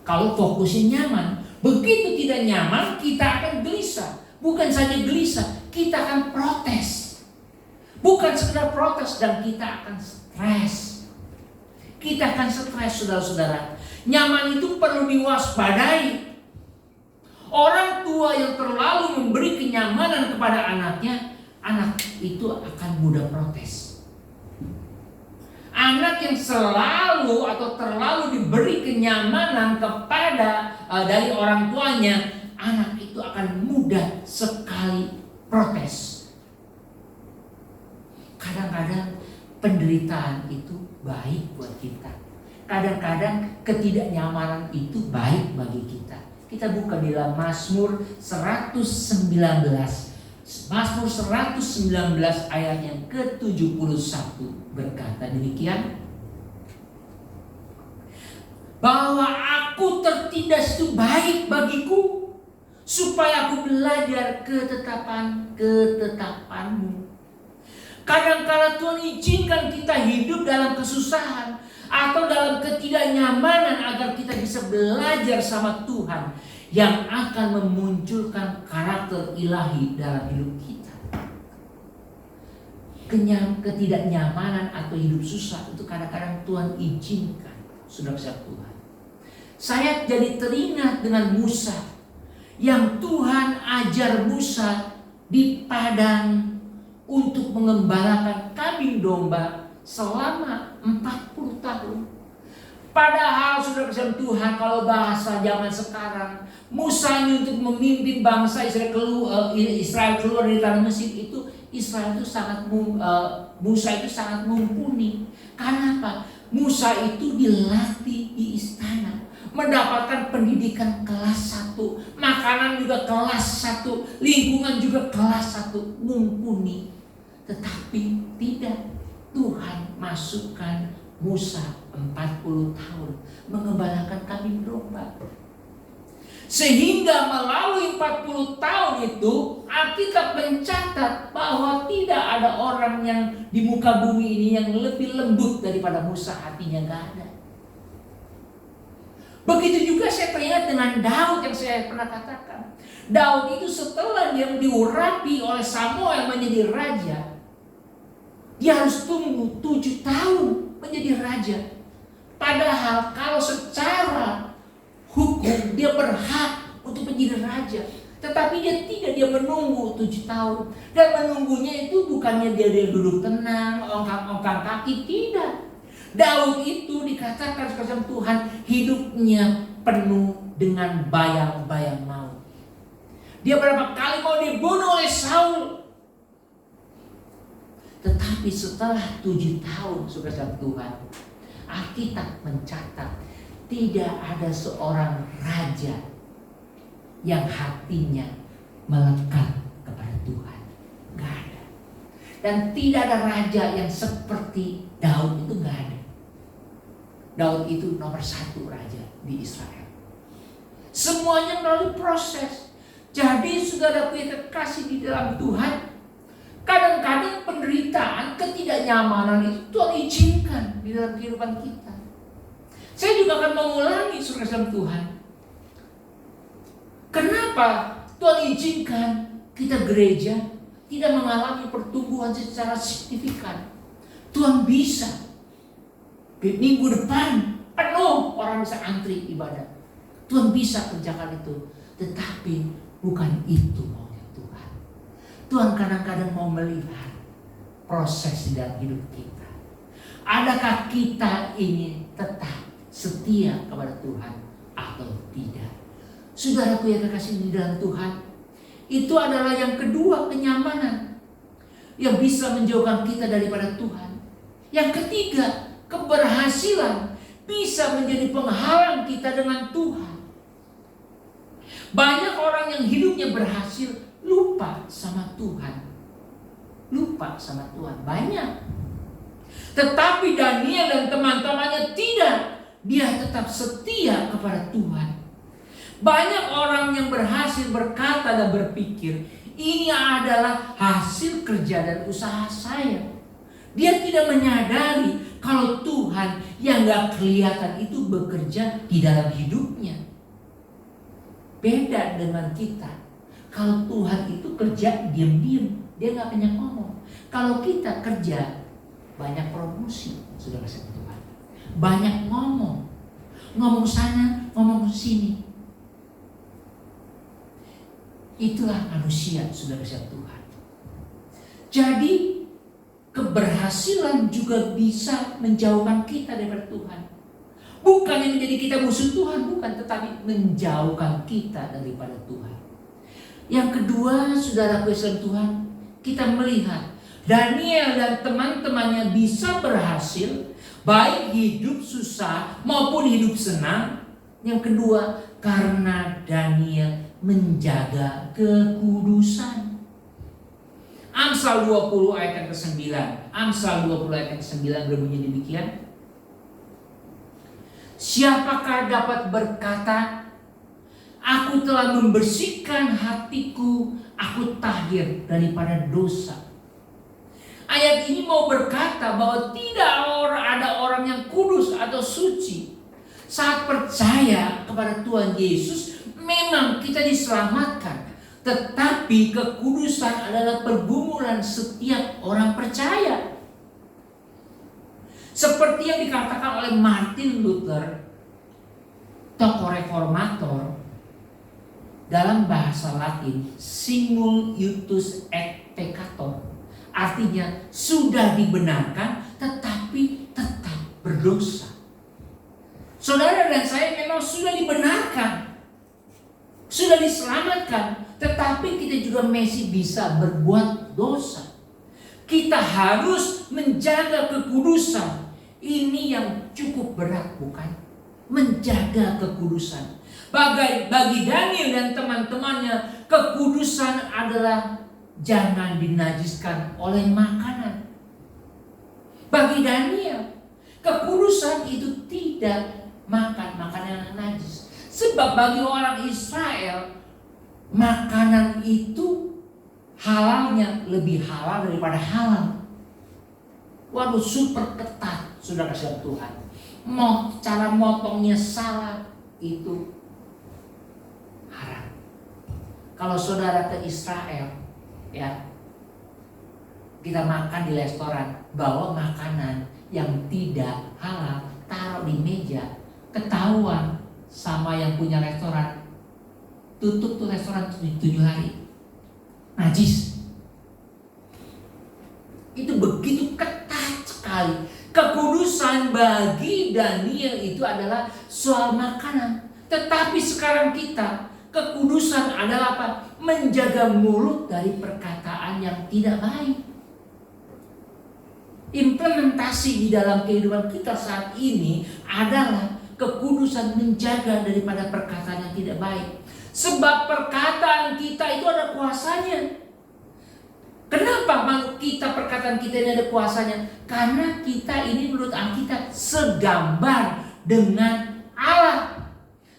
Kalau fokusnya nyaman, begitu tidak nyaman, kita akan gelisah. Bukan saja gelisah, kita akan protes. Bukan sekedar protes, dan kita akan stres. Kita akan stres, saudara-saudara. Nyaman itu perlu diwaspadai. Orang tua yang terlalu memberi kenyamanan kepada anaknya, anak itu akan mudah protes. Anak yang selalu atau terlalu diberi kenyamanan kepada dari orang tuanya, anak itu akan mudah sekali protes. Kadang-kadang penderitaan itu baik buat kita. Kadang-kadang ketidaknyamanan itu baik bagi kita. Kita buka di dalam Mazmur 119. Mazmur 119 ayat yang ke-71 berkata demikian. Bahwa aku tertindas itu baik bagiku, supaya aku belajar ketetapanmu. Kadang-kala Tuhan izinkan kita hidup dalam kesusahan atau dalam ketidaknyamanan agar kita bisa belajar sama Tuhan yang akan memunculkan karakter ilahi dalam hidup kita. Ketidaknyamanan atau hidup susah itu kadang-kadang Tuhan izinkan, saudara Tuhan. Saya jadi teringat dengan Musa, yang Tuhan ajar Musa di padang untuk mengembalakan kambing domba selama 40 tahun. Padahal saudara kasih Tuhan, kalau bahasa zaman sekarang, Musa ini untuk memimpin bangsa Israel keluar dari tanah Mesir itu, Musa itu sangat mumpuni. Karena apa? Musa itu dilatih di istana, mendapatkan pendidikan kelas 1, makanan juga kelas 1, lingkungan juga kelas 1, mumpuni. Tetapi tidak, Tuhan masukkan Musa 40 tahun mengembalakan kambing domba. Sehingga melalui 40 tahun itu, Alkitab mencatat bahwa tidak ada orang yang di muka bumi ini yang lebih lembut daripada Musa, hatinya gak ada. Begitu juga saya teringat dengan Daud yang saya pernah katakan. Daud itu setelah dia diurapi oleh Samuel menjadi raja, dia harus tunggu 7 tahun menjadi raja. Padahal kalau secara hukum dia berhak untuk menjadi raja, tetapi dia tidak, dia menunggu 7 tahun. Dan menunggunya itu bukannya dia duduk tenang, ongkang-ongkang kaki, tidak. Daud itu dikatakan sebagai Tuhan, hidupnya penuh dengan bayang-bayang maut. Dia berapa kali mau dibunuh oleh Saul. Tetapi setelah 7 tahun saudara Tuhan, Alkitab mencatat tidak ada seorang raja yang hatinya melekat kepada Tuhan. Gak ada. Dan tidak ada raja yang seperti Daud, itu gak ada. Daud itu nomor 1 raja di Israel. Semuanya melalui proses. Jadi saudara punya kekasih di dalam Tuhan, kadang-kadang penderitaan, ketidaknyamanan itu Tuhan izinkan di dalam kehidupan kita. Saya juga akan mengulangi saudara Tuhan. Kenapa Tuhan izinkan kita gereja tidak mengalami pertumbuhan secara signifikan? Tuhan bisa di minggu depan penuh orang bisa antri ibadah. Tuhan bisa kerjakan itu. Tetapi bukan itu maunya Tuhan. Tuhan kadang-kadang mau melihat proses di dalam hidup kita. Adakah kita ini tetap setia kepada Tuhan atau tidak? Saudaraku yang kekasih di dalam Tuhan, itu adalah yang kedua, kenyamanan yang bisa menjauhkan kita daripada Tuhan. Yang ketiga, keberhasilan bisa menjadi penghalang kita dengan Tuhan. Banyak orang yang hidupnya berhasil lupa sama Tuhan. Lupa sama Tuhan, banyak. Tetapi Daniel dan teman-temannya tidak. dia tetap setia kepada Tuhan. Banyak orang yang berhasil berkata dan berpikir, ini adalah hasil kerja dan usaha saya. Dia tidak menyadari kalau Tuhan yang gak kelihatan itu bekerja di dalam hidupnya. Beda dengan kita. Kalau Tuhan itu kerja diam-diam, dia gak banyak ngomong. Kalau kita kerja, banyak promosi, sudah kasih Tuhan. Banyak ngomong. Ngomong sana, ngomong sini. Itulah manusia, sudah kasih Tuhan. Jadi keberhasilan juga bisa menjauhkan kita dari Tuhan. Bukannya menjadi kita musuh Tuhan, bukan, tetapi menjauhkan kita daripada Tuhan. Yang kedua, saudara Kristen Tuhan, kita melihat Daniel dan teman-temannya bisa berhasil, baik hidup susah maupun hidup senang. Yang kedua, karena Daniel menjaga kekudusan. Amsal 20 ayat yang ke-9. Amsal 20 ayat yang ke-9 berbunyi demikian. Siapakah dapat berkata, aku telah membersihkan hatiku, aku tahir daripada dosa. Ayat ini mau berkata bahwa tidak ada orang yang kudus atau suci. Saat percaya kepada Tuhan Yesus, memang kita diselamatkan. Tetapi kekudusan adalah pergumulan setiap orang percaya. Seperti yang dikatakan oleh Martin Luther, tokoh reformator, dalam bahasa Latin, simul iutus et peccator. Artinya sudah dibenarkan tetapi tetap berdosa. Saudara dan saya memang sudah dibenarkan, sudah diselamatkan, tetapi kita juga masih bisa berbuat dosa. Kita harus menjaga kekudusan. Ini yang cukup berat, bukan? Menjaga kekudusan. Bagi Daniel dan teman-temannya, kekudusan adalah jangan dinajiskan oleh makanan. Bagi Daniel, kekudusan itu tidak makan makanan yang najis. Sebab bagi orang Israel, makanan itu halalnya lebih halal daripada halal. Waduh, super ketat, sudah kasih Tuhan. Cara motongnya salah, itu haram. Kalau saudara ke Israel, ya, kita makan di restoran, bawa makanan yang tidak halal, taruh di meja, ketahuan sama yang punya restoran, tutup tuh restoran 7 hari, najis. Itu begitu ketat sekali. Kekudusan bagi Daniel itu adalah soal makanan. Tetapi sekarang kita, kekudusan adalah apa? Menjaga mulut dari perkataan yang tidak baik. Implementasi di dalam kehidupan kita saat ini adalah kekudusan menjaga daripada perkataan yang tidak baik. Sebab perkataan kita itu ada kuasanya. Kenapa perkataan kita ini ada kuasanya? Karena kita ini menurut Alkitab segambar dengan Allah.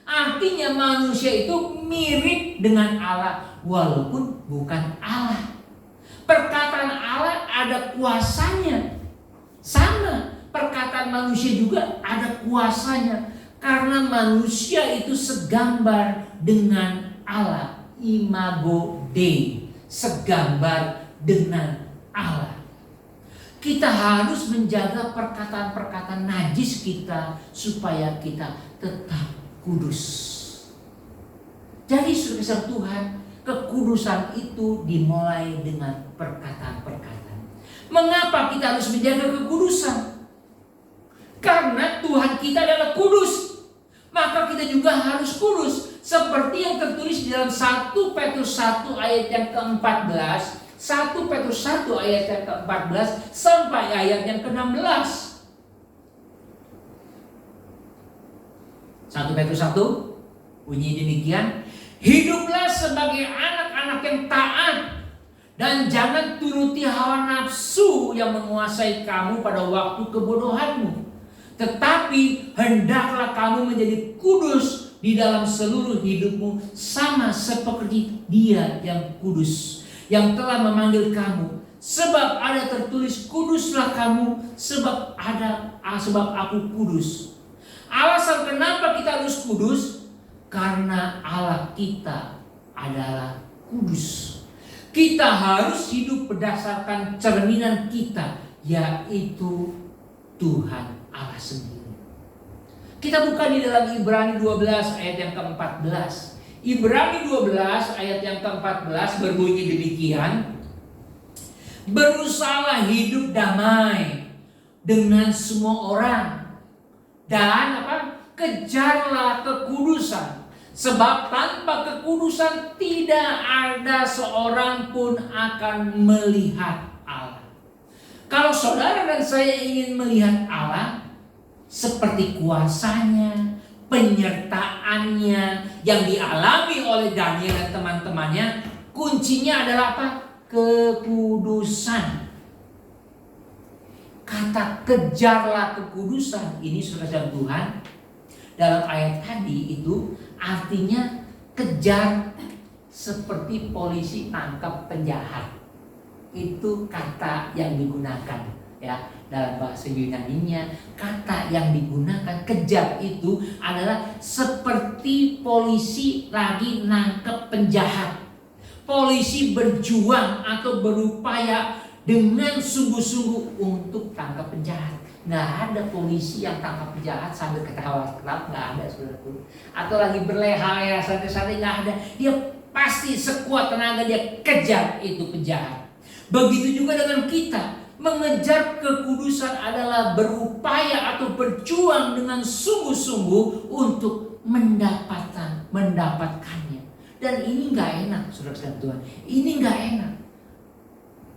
Artinya manusia itu mirip dengan Allah walaupun bukan Allah. Perkataan Allah ada kuasanya. Sama, perkataan manusia juga ada kuasanya. Karena manusia itu segambar dengan Allah. Imago Dei, segambar dengan Allah. Kita harus menjaga perkataan-perkataan najis kita supaya kita tetap kudus. Jadi saudara Tuhan, kekudusan itu dimulai dengan perkataan-perkataan. Mengapa kita harus menjaga kekudusan? Karena Tuhan kita adalah kudus. Maka kita juga harus kudus. Seperti yang tertulis di dalam 1 Petrus 1 ayat yang ke-14. 1 Petrus 1 ayat yang ke-14 sampai ayat yang ke-16. 1 Petrus 1 bunyi demikian. Hiduplah sebagai anak-anak yang taat dan jangan turuti hawa nafsu yang menguasai kamu pada waktu kebodohanmu. Tetapi hendaklah kamu menjadi kudus di dalam seluruh hidupmu, sama seperti Dia yang kudus, yang telah memanggil kamu. Sebab ada tertulis, kuduslah kamu, sebab aku kudus. Alasan kenapa kita harus kudus? Karena Allah kita adalah kudus. Kita harus hidup berdasarkan cerminan kita, yaitu Tuhan Allah sendiri. Kita buka di dalam Ibrani 12 ayat yang ke-14. Ibrani 12 ayat yang ke-14 berbunyi demikian. Berusahalah hidup damai dengan semua orang, dan kejarlah kekudusan. Sebab tanpa kekudusan tidak ada seorang pun akan melihat Allah. Kalau saudara dan saya ingin melihat Allah, seperti kuasanya, penyertaannya yang dialami oleh Daniel dan teman-temannya, kuncinya adalah apa? Kekudusan. Kata kejarlah kekudusan ini, saudara Tuhan, dalam ayat tadi itu artinya kejar seperti polisi tangkap penjahat. Itu kata yang digunakan ya dalam bahasa Yunaninya. Kata yang digunakan kejar itu adalah seperti polisi lagi nangkep penjahat. Polisi berjuang atau berupaya dengan sungguh-sungguh untuk tangkap penjahat. Nggak ada polisi yang tangkap penjahat sambil ketawa-ketawa, nggak ada, saudaraku. Atau lagi berleha-leha santai-santai, nggak ada. Dia pasti sekuat tenaga dia kejar itu penjahat. Begitu juga dengan kita. Mengejar kekudusan adalah berupaya atau berjuang dengan sungguh-sungguh untuk mendapatkannya. Dan ini nggak enak, saudara Tuhan. Ini nggak enak.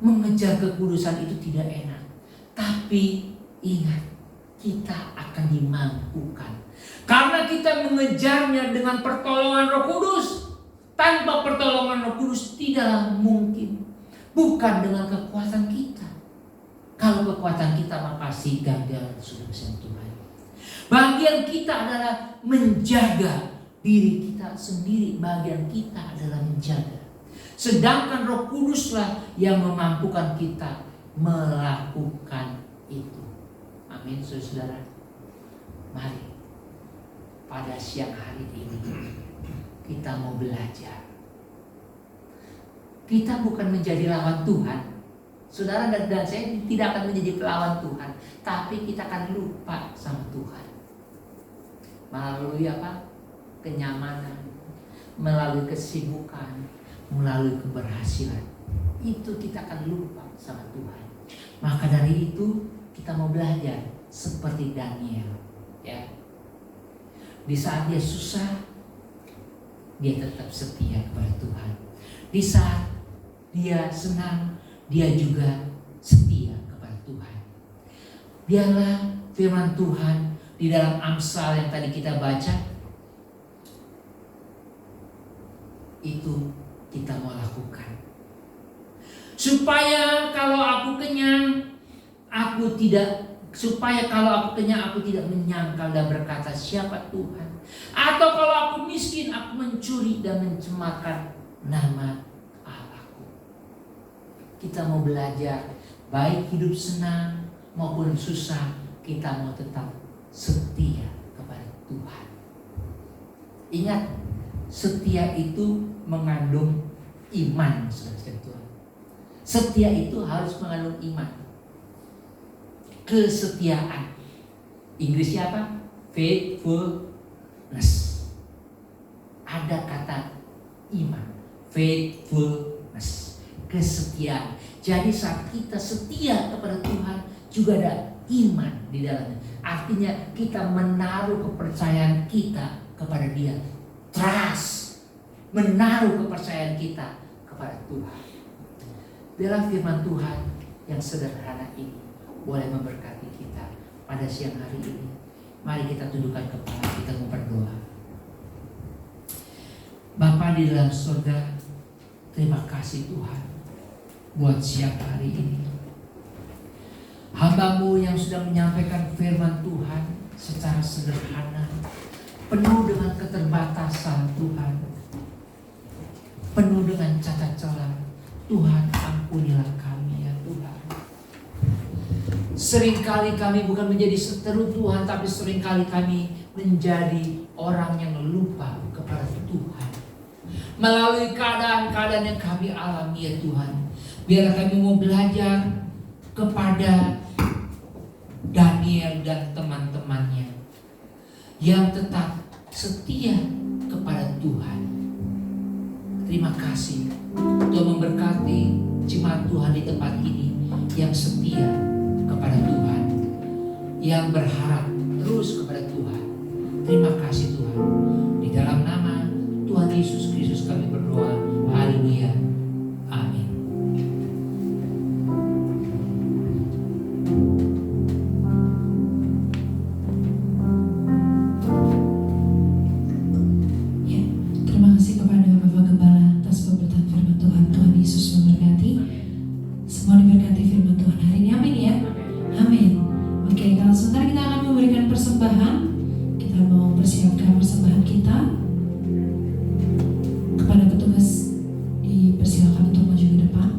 Mengejar kekudusan itu tidak enak. Tapi ingat, kita akan dimampukan. Karena kita mengejarnya dengan pertolongan Roh Kudus. Tanpa pertolongan Roh Kudus tidaklah mungkin. Bukan dengan kekuatan kita. Kalau kekuatan kita pasti gagal, saudara Tuhan. Bagian kita adalah menjaga diri kita sendiri. Bagian kita adalah menjaga. Sedangkan Roh Kuduslah yang memampukan kita melakukan itu. Amin, saudara. Mari pada siang hari ini kita mau belajar. Kita bukan menjadi lawan Tuhan. Saudara dan saya tidak akan menjadi pelawan Tuhan, tapi kita akan lupa sama Tuhan. Melalui kenyamanan, melalui kesibukan, melalui keberhasilan, itu kita akan lupa sama Tuhan. Maka dari itu kita mau belajar seperti Daniel, ya. Di saat dia susah, dia tetap setia kepada Tuhan. Di saat dia senang, dia juga setia kepada Tuhan. Biarlah firman Tuhan di dalam Amsal yang tadi kita baca itu kita mau lakukan. Supaya kalau aku kenyang, aku tidak menyangkal dan berkata siapa Tuhan. Atau kalau aku miskin, aku mencuri dan mencemarkan nama Allahku. Kita mau belajar, baik hidup senang maupun susah, kita mau tetap setia kepada Tuhan. Ingat, setia itu mengandung iman, saudara Tuhan. Setia itu harus mengandung iman. Kesetiaan. Inggrisnya apa? Faithfulness. Ada kata iman. Faithfulness. Kesetiaan. Jadi saat kita setia kepada Tuhan, juga ada iman di dalamnya. Artinya kita menaruh kepercayaan kita kepada Dia. Trust. Menaruh kepercayaan kita kepada Tuhan. Dalam firman Tuhan yang sederhana ini boleh memberkati kita pada siang hari ini. Mari kita tundukkan kepala, kita mau berdoa. Bapa di dalam surga, terima kasih Tuhan buat siang hari ini. Hamba-Mu yang sudah menyampaikan firman Tuhan secara sederhana, penuh dengan keterbatasan Tuhan, penuh dengan cacat celah. Tuhan, ampunilah kami ya Tuhan. Seringkali kami bukan menjadi seteru Tuhan, tapi seringkali kami menjadi orang yang lupa kepada Tuhan. Melalui keadaan-keadaan yang kami alami ya Tuhan, biarlah kami mau belajar kepada Daniel dan teman-temannya yang tetap setia kepada Tuhan. Terima kasih Tuhan memberkati jemaat Tuhan di tempat ini yang setia kepada Tuhan, yang berharap terus kepada Tuhan. Terima kasih Tuhan. Di dalam nama Tuhan Yesus Kristus kami berdoa. Haleluya. Amin. Ya, terima kasih kepada Bapak Gembala atas pemberitaan firman Tuhan. Tuhan Yesus memberkati. Semua diberkati firman Tuhan hari ini. Amin ya. Amin. Oke, kalau sebentar kita akan memberikan persembahan. Kita mau persiapkan persembahan kita. Kepada petugas dipersilakan untuk maju ke depan.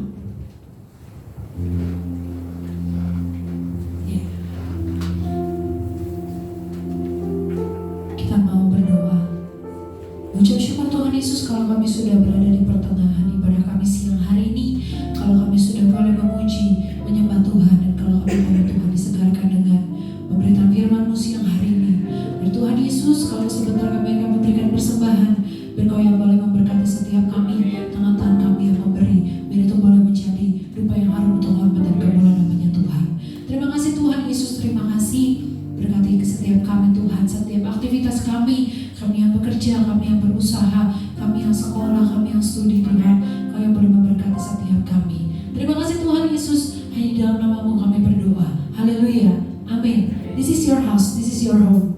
Ya. Kita mau berdoa. Ucap syukur Tuhan Yesus kalau kami sudah berada di pertengahan ibadah kami siang hari ini. Kalau kami sudah boleh memuji, menyembah Tuhan, dan kalau kami boleh Tuhan disegarkan dengan pemberitaan firman-Mu siang hari ini. Dan Tuhan Yesus, kalau sebentar kami akan memberikan persembahan, biar Kau yang boleh memberkati setiap kami, tangan-tangan kami yang memberi, biar itu boleh menjadi dupa yang harum untuk hormat dan kemuliaan namanya Tuhan. Terima kasih Tuhan Yesus, terima kasih. Berkati setiap kami Tuhan, setiap aktivitas kami yang bekerja, kami yang berusaha, kami yang sekolah, kami yang studi Tuhan. Kau yang boleh memberkati setiap kami. Terima kasih Tuhan Yesus, hanya di dalam nama-Mu kami berdoa. Haleluya, amin. This is your house, this is your home.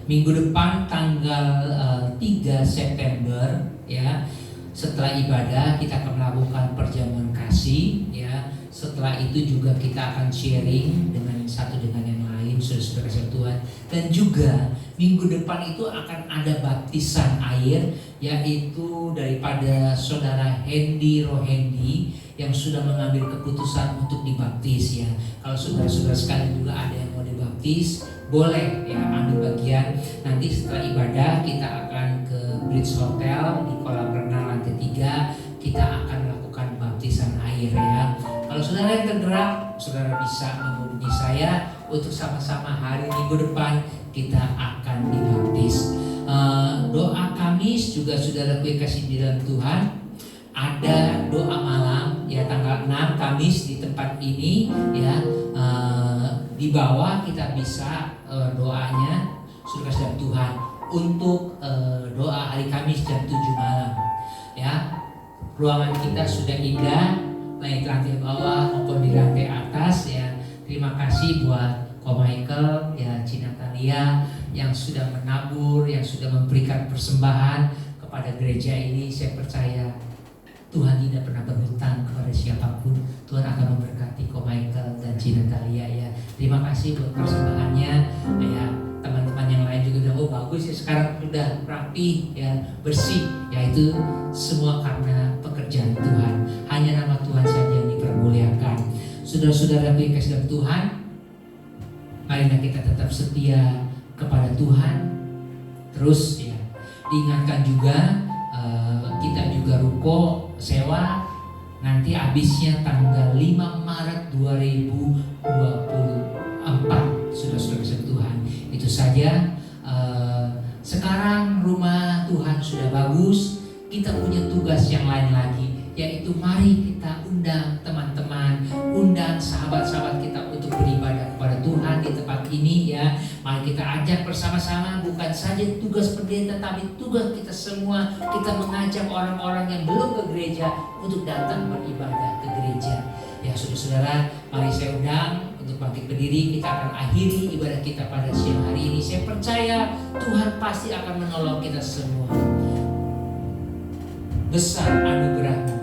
Minggu depan tanggal 3 September ya, setelah ibadah kita akan melakukan perjamuan kasih ya. Setelah itu juga kita akan sharing dengan satu dengan yang lain, saudara-saudara kasih Tuhan. Dan juga minggu depan itu akan ada baptisan air, yaitu daripada saudara Hendy Rohendi yang sudah mengambil keputusan untuk dibaptis ya. Kalau saudara-saudara sekalian juga ada yang mau dibaptis, boleh ya ambil bagian. Nanti setelah ibadah kita akan ke Bridge Hotel di kolam renang lantai 3. Kita akan melakukan baptisan air ya. Kalau saudara yang tergerak, saudara bisa menghubungi saya untuk sama-sama hari Minggu depan kita akan dibaptis. Doa Kamis juga saudara kasih di dalam Tuhan. Ada doa malam ya tanggal 6 Kamis di tempat ini ya. Di bawah kita bisa doanya sudah kasih dalam Tuhan untuk doa hari Kamis jam 7 malam ya. Ruangan kita sudah indah, baik lantai bawah maupun di lantai atas ya. Terima kasih buat Ko Michael ya, Cina Talia yang sudah menabur, yang sudah memberikan persembahan kepada gereja ini. Saya percaya Tuhan tidak pernah berhutang kepada siapapun. Tuhan akan memberkati Ko Michael dan Cina Talia ya. Terima kasih buat persembahannya ya. Teman-teman yang lain juga bilang, oh bagus bagus ya, sekarang sudah rapi ya, bersih, yaitu semua karena pekerjaan Tuhan. Hanya nama Tuhan saja yang dipermuliakan. Saudara-saudara yang dikasihi dalam Tuhan, marilah kita tetap setia kepada Tuhan. Terus ya, diingatkan juga kita juga ruko sewa nanti habisnya tanggal 5 Maret 2024. Saudara-saudara Tuhan, itu saja. Sekarang rumah Tuhan sudah bagus, kita punya tugas yang lain lagi, yaitu mari kita undang teman-teman, undang sahabat-sahabat kita untuk beribadah kepada Tuhan di tempat ini ya. Mari kita ajak bersama-sama, bukan saja tugas pendeta, tapi tugas kita semua. Kita mengajak orang-orang yang belum ke gereja untuk datang beribadah ke gereja. Ya saudara-saudara, mari saya undang untuk bangkit berdiri. Kita akan akhiri ibadah kita pada siang hari ini. Saya percaya Tuhan pasti akan menolong kita semua. Besar anugerah-Mu.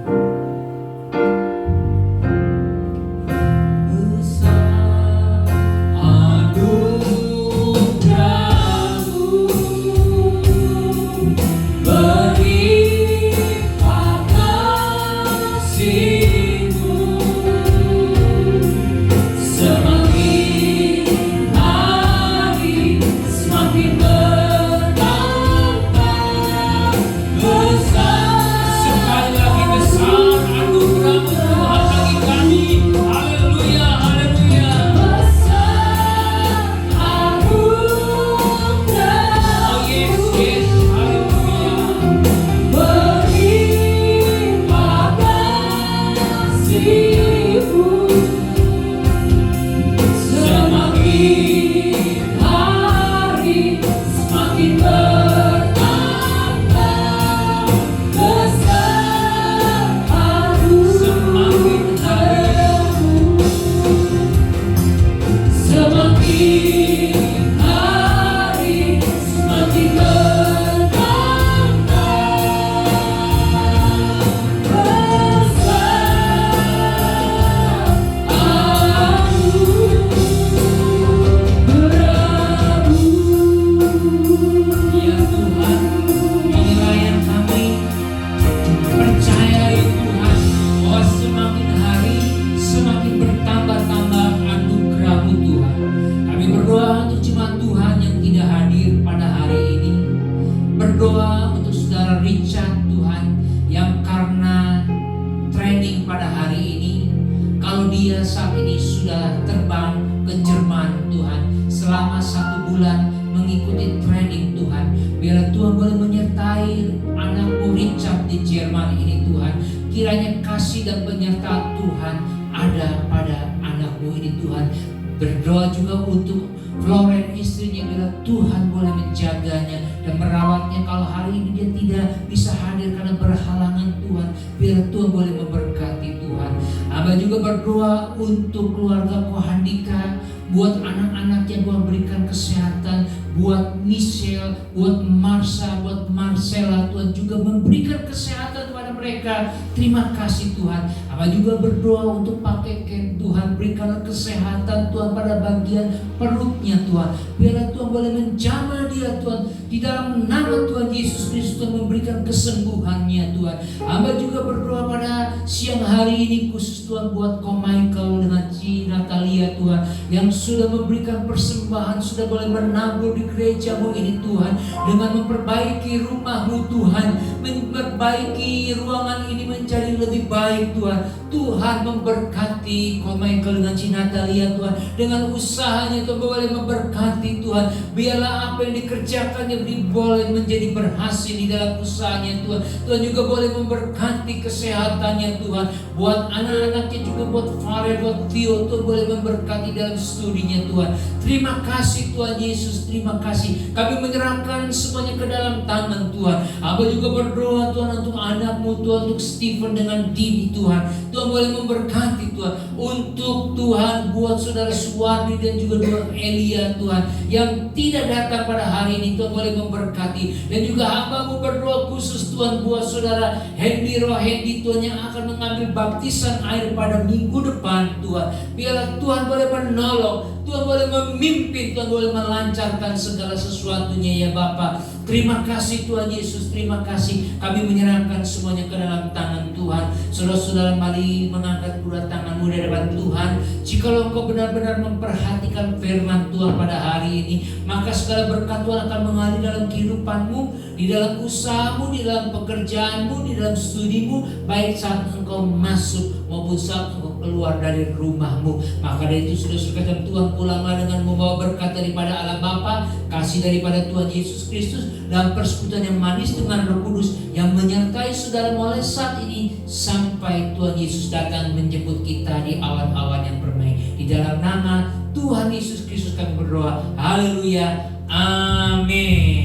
Berdoa juga untuk Floren istrinya, bila Tuhan boleh menjaganya dan merawatnya. Kalau hari ini dia tidak bisa hadir karena berhalangan Tuhan, biar Tuhan boleh memberkati Tuhan. Abah juga berdoa untuk keluarga Kohandika, buat anak-anaknya Tuhan berikan kesehatan, buat Michelle, buat Marsha, buat Marcella, Tuhan juga memberikan kesehatan kepada mereka. Terima kasih Tuhan. Abah juga berdoa untuk Pak Keken, Tuhan berikanlah kesehatan Tuhan pada bagian perutnya Tuhan. Biarlah Tuhan boleh menjamah dia Tuhan. Di dalam nama Tuhan Yesus Kristus Tuhan memberikan kesembuhannya Tuhan. Abah juga berdoa pada siang hari ini khusus Tuhan buat Ko Michael dengan Ci Natalia Tuhan, yang sudah memberikan persembahan, sudah boleh menabur di gerejamu ini Tuhan, dengan memperbaiki rumahmu Tuhan, memperbaiki ruangan ini menjadi lebih baik Tuhan. Tuhan memberkati Ko Michael dengan Ci Natalia Tuhan, dengan usahanya Tuhan boleh memberkati Tuhan. Biarlah apa yang dikerjakannya boleh menjadi berhasil di dalam usahanya Tuhan. Tuhan juga boleh memberkati kesehatannya Tuhan. Buat anak-anaknya juga, buat Farel, buat Theo, Tuhan boleh memberkati dalam studinya Tuhan. Terima kasih Tuhan Yesus, terima kasih. Kami menyerahkan semuanya ke dalam tangan Tuhan. Abah juga berdoa Tuhan untuk anakmu Tuhan, untuk Stephen dengan Dini Tuhan. Tuhan boleh memberkati Tuhan. Untuk Tuhan buat saudara Suwardi dan juga Tuhan Elia Tuhan, yang tidak datang pada hari ini, Tuhan boleh memberkati. Dan juga hambamu berdoa khusus Tuhan buat saudara Hendy Rohendi Tuhan, yang akan mengambil baptisan air pada minggu depan Tuhan. Biarlah Tuhan boleh menolong, Tuhan boleh memimpin, Tuhan boleh melancarkan segala sesuatunya ya Bapa. Terima kasih Tuhan Yesus, terima kasih. Kami menyerahkan semuanya ke dalam tangan Tuhan. Saudara-saudara, mari mengangkat kedua tanganmu di hadapan Tuhan. Jikalau engkau benar-benar memperhatikan firman Tuhan pada hari ini, maka segala berkat Tuhan akan mengalir dalam kehidupanmu, di dalam usahamu, di dalam pekerjaanmu, di dalam studimu, baik saat engkau masuk maupun saat engkau keluar dari rumahmu. Maka dari itu saudara-saudara, Tuhan pulanglah dengan membawa berkat daripada Allah Bapa, kasih daripada Tuhan Yesus Kristus, dan persekutuan yang manis dengan Roh Kudus yang menyertai saudara mulai saat ini sampai Tuhan Yesus datang menjemput kita di awan-awan yang permai. Di dalam nama Tuhan Yesus Kristus kami berdoa. Haleluya. Amin.